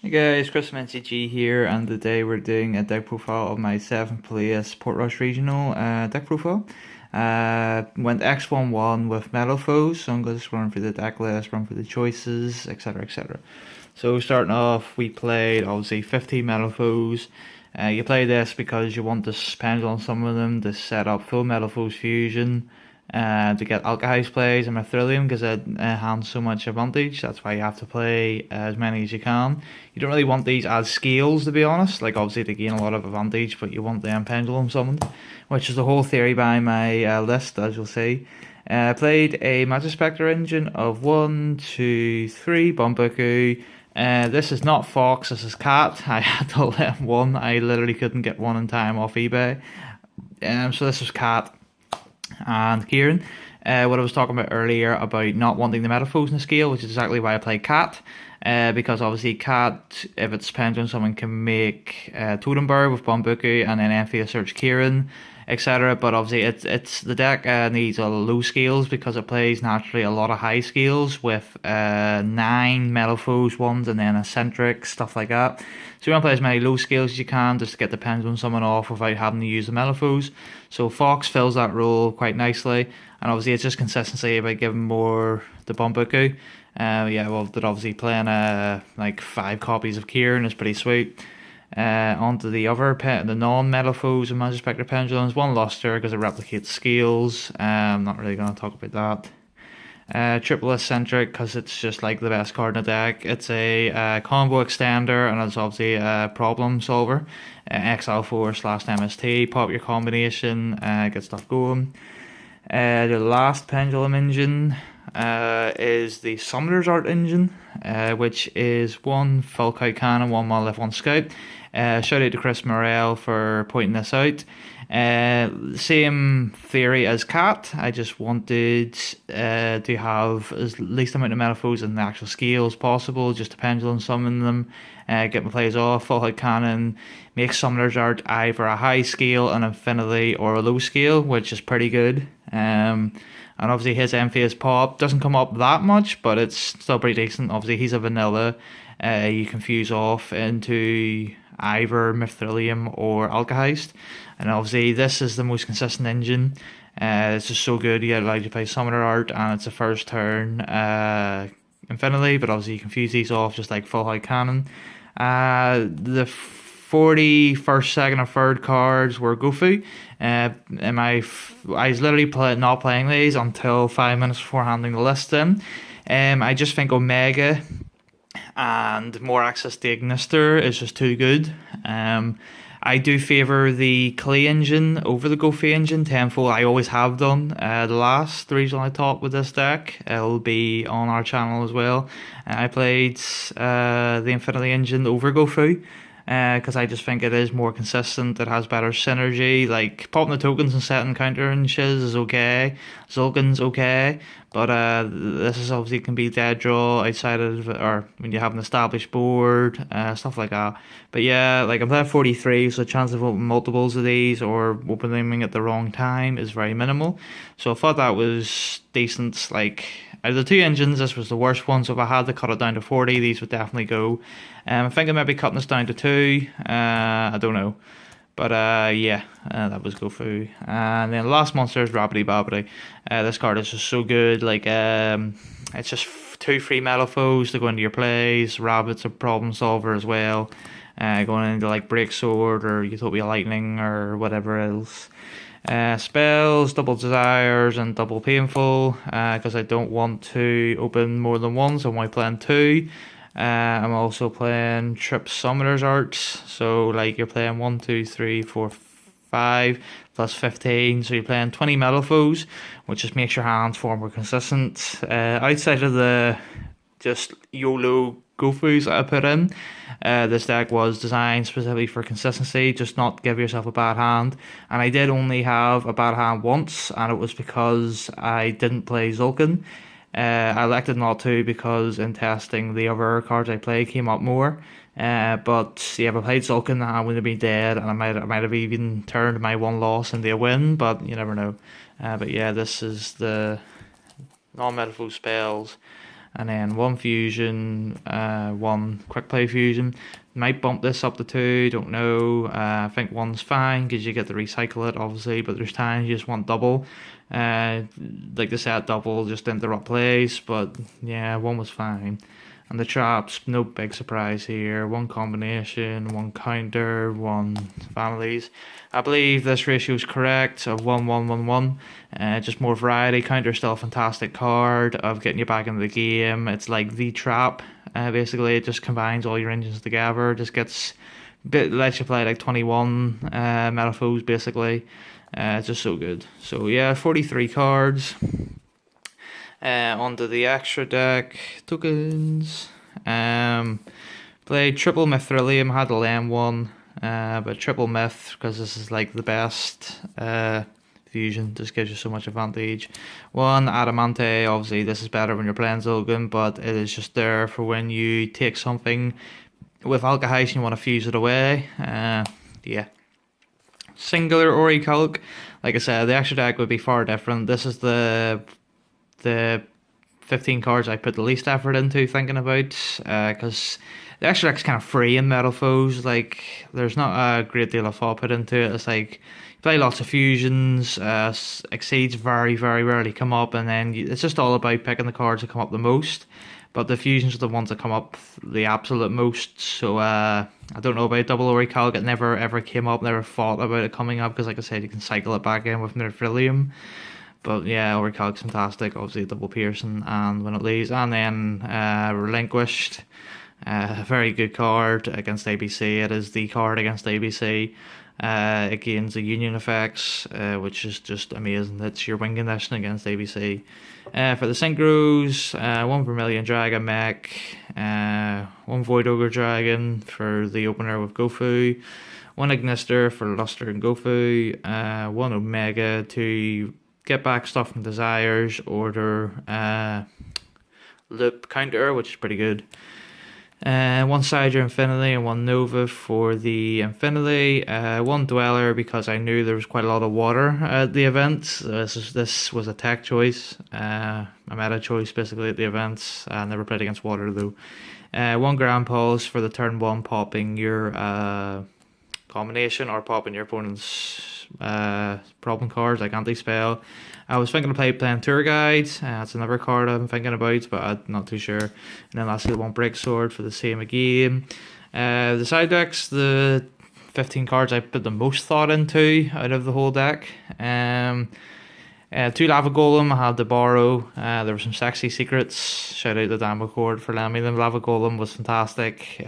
Hey guys, Chris from NCG here, and today we're doing a deck profile of my 7th place Portrush regional deck profile. Went X1-1 with Metalfoes, so I'm going to just run through the deck list, run through the choices, etc. etc. So starting off, we played obviously 15 Metalfoes. You play this because you want to spend on some of them to set up full Metalfoes fusion. To get Alkahest plays and Mithrilium because it has so much advantage. That's why you have to play as many as you can. You don't really want these as scales, to be honest. Like, obviously they gain a lot of advantage, but you want them pendulum summoned, which is the whole theory behind my list, as you'll see. I played a Magic Spectre engine of 1, 2, 3 Bumbuku. This is not Fox, this is Cat. I had to let one. I literally couldn't get one in time off eBay. So this was Cat and Kieran. What I was talking about earlier about not wanting the Metalfoes in the scale, which is exactly why I play Cat. Because obviously Cat, if it's pendulum, someone can make Totem Bird with Bumbuku and then Enfield search Kieran, etc. But obviously it's the deck needs a low scales because it plays naturally a lot of high scales with 9 Metalfoes ones and then eccentric stuff like that. So you want to play as many low scales as you can just to get the pendulum summon off without having to use the Metalfoes. So Fox fills that role quite nicely, and obviously it's just consistency by giving more the Bumbuku. They're obviously playing like 5 copies of Kieran is pretty sweet. Onto the other the non-Metalfoes and Magic Spectre pendulums. One Luster because it replicates skills. I'm not really going to talk about that. Triple Eccentric because it's just like the best card in the deck. It's a combo extender and it's obviously a problem solver. XL4/MST, pop your combination, get stuff going. The last pendulum engine is the Summoner's Art engine, which is 1 full kite cannon, 1 monolith, 1 scout. Shout out to Chris Morrell for pointing this out. Same theory as Cat. I just wanted to have as least amount of Metalfoes in the actual scale as possible, just to pendulum summon them, get my plays off, full kite cannon, make Summoner's Art either a high scale, an infinity, or a low scale, which is pretty good. And obviously his Enfia's pop doesn't come up that much, but it's still pretty decent. Obviously he's a vanilla. You can fuse off into either Mithrilium or Alkahest. And obviously this is the most consistent engine. It's just so good. You get allowed to play Summoner Art and it's a first turn infinity, but obviously you can fuse these off just like full high cannon. The 41st, 2nd, and 3rd cards were Gofu. I was literally not playing these until 5 minutes before handing the list in. I just think Omega and more access to Ignister is just too good. I do favour the Clay engine over the Gofu engine tenfold. I always have done. The last reason I talked with this deck, it'll be on our channel as well. I played the Infinity engine over Gofu, because I just think it is more consistent, it has better synergy. Like popping the tokens and setting counter and shiz is okay, Zul'Gin's okay, but this is obviously can be dead draw outside of, or when you have an established board, stuff like that. But yeah, like I'm playing 43, so the chance of opening multiples of these or opening them at the wrong time is very minimal. So I thought that was decent. Like out of the 2 engines, this was the worst one, so if I had to cut it down to 40, these would definitely go. I think I might be cutting this down to 2, I don't know. But that was Gofu. And then last monster is Rabbity Babbity. This card is just so good. Like, it's just 2 free Metalfoes to go into your plays. Rabbit's a problem solver as well. Going into like Break Sword or Utopia Lightning or whatever else. Spells, double desires and double painful, because I don't want to open more than one, so I'm only playing 2. I'm also playing Trip Summoner's Arts, so like you're playing 1, 2, 3, 4, 5 plus 15, so you're playing 20 Metalfoes, which just makes your hands far more consistent. Outside of the just YOLO Gofus that I put in, this deck was designed specifically for consistency, just not give yourself a bad hand. And I did only have a bad hand once, and it was because I didn't play Zul'Gin. I elected not to because in testing the other cards I played came up more. But yeah, if I played Zul'Gin, I would have been dead, and I might have even turned my 1 loss into a win, but you never know. But yeah, this is the non-Metalfoes spells. and then 1 fusion, 1 quick play fusion. Might bump this up to 2, don't know. I think 1's fine because you get to recycle it, obviously, but there's times you just want double. Like the set double just interrupt plays, but yeah, 1 was fine. And the traps, no big surprise here. 1 combination, 1 counter, 1 families. I believe this ratio is correct of 1, 1, 1, 1. Just more variety. Counter still a fantastic card of getting you back into the game. It's like the trap. Basically, it just combines all your engines together. Just lets you play like 21 Metalfoes basically. It's just so good. So yeah, 43 cards. Onto the extra deck tokens. Played triple Mithrilium, had the Lem one, but triple Myth because this is like the best fusion, just gives you so much advantage. 1 Adamante, obviously this is better when you're playing Zilgan, but it is just there for when you take something with Alkahise and you want to fuse it away. Yeah. Singular Orichalc, like I said, the extra deck would be far different. This is the 15 cards I put the least effort into thinking about, because the extra deck's kind of free in Metalfoes. Like, there's not a great deal of thought put into it. It's like, you play lots of fusions, exceeds very, very rarely come up, and then it's just all about picking the cards that come up the most. But the fusions are the ones that come up the absolute most. So I don't know about double Orichalc. It never ever came up. Never thought about it coming up because, like I said, you can cycle it back in with Mithrilium. But yeah, Orichalc's fantastic. Obviously, double piercing and when it leaves, and then Relinquished. Very good card against ABC. It is the card against ABC. It gains the union effects, which is just amazing. It's your win condition against ABC. For the synchros, 1 Vermilion Dragon mech, 1 Void Ogre Dragon for the opener with Gofu, 1 Ignister for Luster and Gofu, 1 Omega to get back stuff from Desires, order Loop Counter, which is pretty good. 1 Sidra Infinity and 1 Nova for the Infinity. 1 Dweller because I knew there was quite a lot of water at the event. This was a tech choice, a meta choice basically at the events. I never played against water though. 1 Grand Pulse for the turn 1, popping your combination or popping your opponent's problem cards like anti-spell. I was thinking of playing Tour Guide. That's another card I'm thinking about, but I'm not too sure. And then lastly, 1 Break Sword for the same again. The side decks, the 15 cards I put the most thought into out of the whole deck. 2 Lava Golem I had to borrow. There were some sexy secrets. Shout out to Dan McCord for lending me them. Lava Golem was fantastic.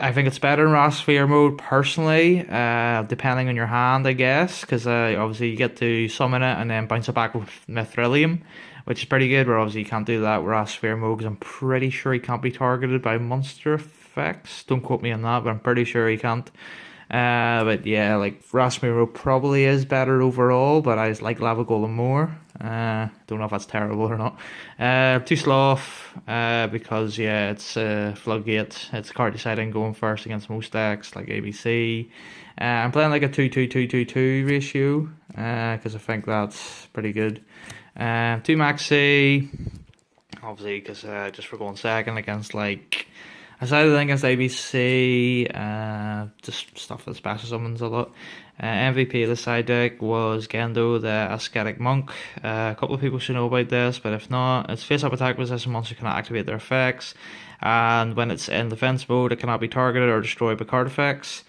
I think it's better in Rasphere mode personally, depending on your hand, I guess, because obviously you get to summon it and then bounce it back with Mithrilium, which is pretty good, where obviously you can't do that with Rasphere mode, because I'm pretty sure he can't be targeted by monster effects. Don't quote me on that, but I'm pretty sure he can't. But yeah, like Rasphere mode probably is better overall, but I just like Lava Golem more. Don't know if that's terrible or not. 2 Sloth, because yeah, it's Floodgate. It's card deciding going first against most decks like ABC. I'm playing like a 2-2-2-2-2 ratio, because I think that's pretty good. 2 Maxi, obviously, because just for going second against like. I decided against ABC, just stuff that special summons a lot. MVP of the side deck was Gendo, the Ascetic Monk. A couple of people should know about this, but if not, it's face-up attack position. Monsters cannot activate their effects, and when it's in defense mode, it cannot be targeted or destroyed by card effects.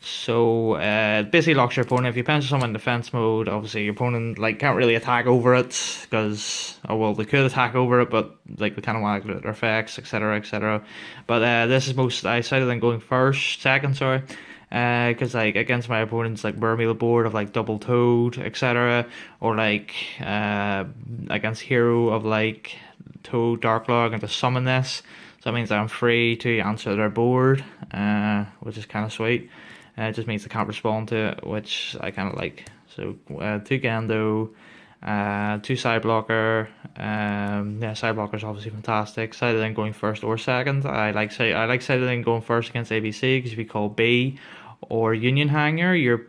So it basically locks your opponent. If you pencil someone in defense mode, obviously your opponent like can't really attack over it because, oh well, they could attack over it, but like they kind of want to activate their effects, etc., etc. But this is most I decided on going second, sorry, because like against my opponents like Burmy the board of like Double Toad, etc., or like against hero of like Toad Darklog and to summon this. So that means that I'm free to answer their board, which is kind of sweet. It just means I can't respond to it, which I kind of like. So 2 Gendo, 2 Side Blocker. Yeah, Side Blocker is obviously fantastic. Sided going first or second. I like Sided going first against ABC because if you call B or Union Hanger, your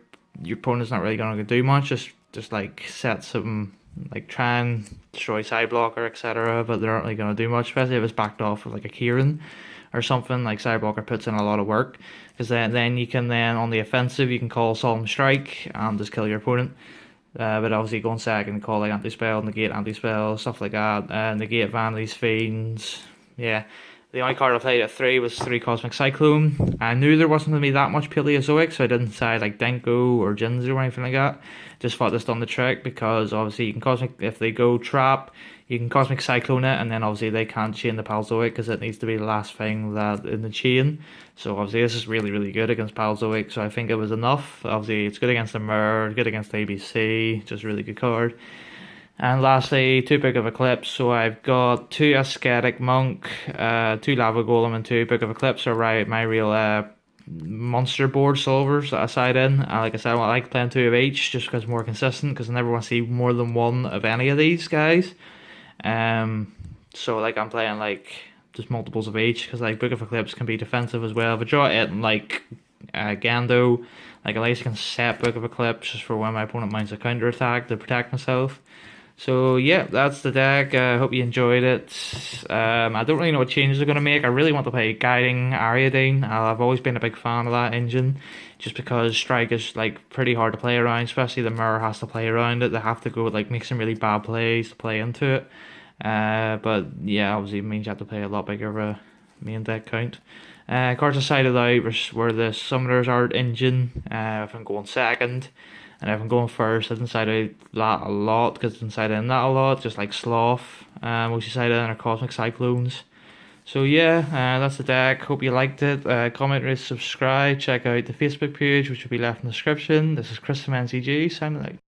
opponent's not really going to do much. Just like set some like try and destroy side blocker, etc. But they aren't really going to do much, especially if it's backed off with like a Kieran or something. Like side blocker puts in a lot of work, because then you can then on the offensive you can call Solemn Strike and just kill your opponent. But obviously going second, call like anti-spell, negate anti-spell, stuff like that, negate Vanity's Fiends. Yeah. The only card I played at 3 was 3 Cosmic Cyclone. I knew there wasn't going to be that much Paleozoic, so I didn't decide like Denko or Jinzu or anything like that. Just thought this done the trick, because obviously you can Cosmic, if they go Trap, you can Cosmic Cyclone it, and then obviously they can't chain the Paleozoic because it needs to be the last thing that in the chain. So obviously this is really, really good against Paleozoic, so I think it was enough. Obviously it's good against the Mirror, good against the ABC, just a really good card. And lastly, 2 Book of Eclipse. So I've got 2 Ascetic Monk, 2 Lava Golem, and 2 Book of Eclipse are my real monster board solvers that I side in. And like I said, I like playing 2 of each just because it's more consistent, because I never want to see more than one of any of these guys. So like I'm playing like just multiples of each, because like Book of Eclipse can be defensive as well. If I draw it and like Gando, like at least I can set Book of Eclipse just for when my opponent mounts a counter attack to protect myself. So yeah, that's the deck. I hope you enjoyed it. I don't really know what changes they're going to make. I really want to play Guiding Ariadne. I've always been a big fan of that engine, just because Strike is like pretty hard to play around, especially the Mirror has to play around it. They have to go like make some really bad plays to play into it. But yeah, obviously it means you have to play a lot bigger of a main deck count. Cards decided out were the Summoner's Art engine. If I'm going second. And if I'm going first, I decided that a lot, because I decided in that a lot, just like Sloth, which decided in our Cosmic Cyclones. So yeah, that's the deck. Hope you liked it. Comment, rate, subscribe. Check out the Facebook page, which will be left in the description. This is Chris from NCG, signing out.